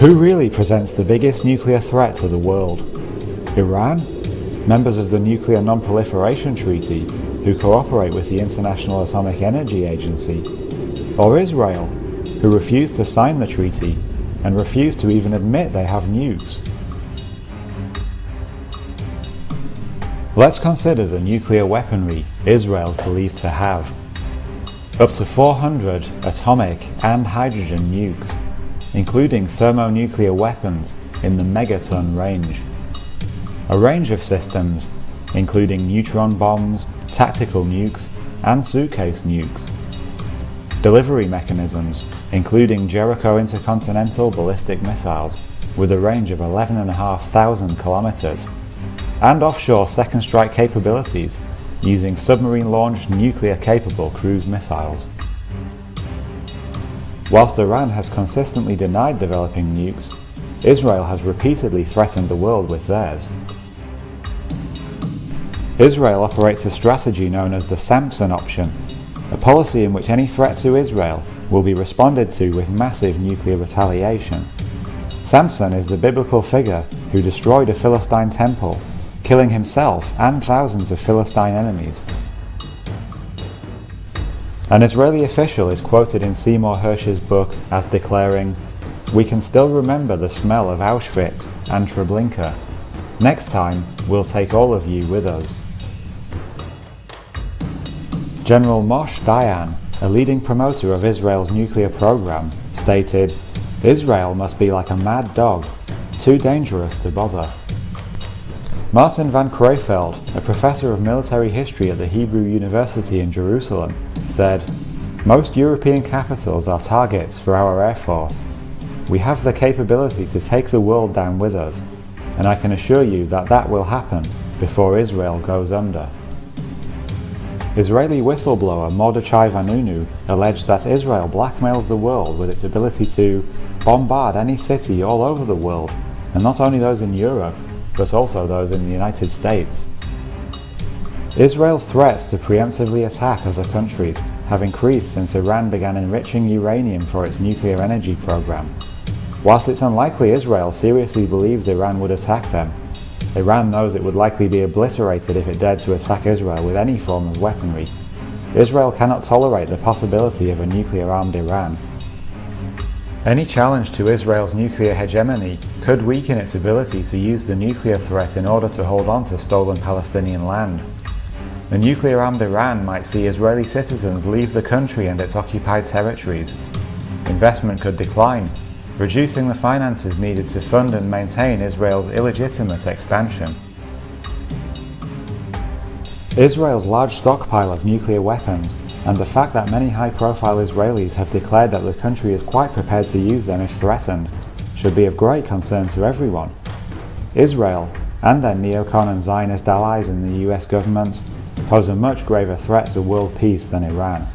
Who really presents the biggest nuclear threat to the world? Iran? Members of the Nuclear Non-Proliferation Treaty, who cooperate with the International Atomic Energy Agency? Or Israel, who refused to sign the treaty and refused to even admit they have nukes? Let's consider the nuclear weaponry Israel is believed to have. Up to 400 atomic and hydrogen nukes, including thermonuclear weapons in the megaton range. A range of systems, including neutron bombs, tactical nukes, and suitcase nukes. Delivery mechanisms, including Jericho intercontinental ballistic missiles with a range of 11,500 kilometers, and offshore second strike capabilities using submarine-launched nuclear-capable cruise missiles. Whilst Iran has consistently denied developing nukes, Israel has repeatedly threatened the world with theirs. Israel operates a strategy known as the Samson option, a policy in which any threat to Israel will be responded to with massive nuclear retaliation. Samson is the biblical figure who destroyed a Philistine temple, killing himself and thousands of Philistine enemies. An Israeli official is quoted in Seymour Hersh's book as declaring, "We can still remember the smell of Auschwitz and Treblinka. Next time, we'll take all of you with us." General Moshe Dayan, a leading promoter of Israel's nuclear program, stated, "Israel must be like a mad dog, too dangerous to bother." Martin van Creveld, a professor of military history at the Hebrew University in Jerusalem, said, "Most European capitals are targets for our Air Force. We have the capability to take the world down with us, and I can assure you that that will happen before Israel goes under." Israeli whistleblower Mordechai Vanunu alleged that Israel blackmails the world with its ability to bombard any city all over the world, and not only those in Europe, but also those in the United States. Israel's threats to preemptively attack other countries have increased since Iran began enriching uranium for its nuclear energy program. Whilst it's unlikely Israel seriously believes Iran would attack them, Iran knows it would likely be obliterated if it dared to attack Israel with any form of weaponry. Israel cannot tolerate the possibility of a nuclear-armed Iran. Any challenge to Israel's nuclear hegemony could weaken its ability to use the nuclear threat in order to hold on to stolen Palestinian land. The nuclear-armed Iran might see Israeli citizens leave the country and its occupied territories. Investment could decline, reducing the finances needed to fund and maintain Israel's illegitimate expansion. Israel's large stockpile of nuclear weapons and the fact that many high-profile Israelis have declared that the country is quite prepared to use them if threatened should be of great concern to everyone. Israel, and their neocon and Zionist allies in the US government, pose a much graver threat to world peace than Iran.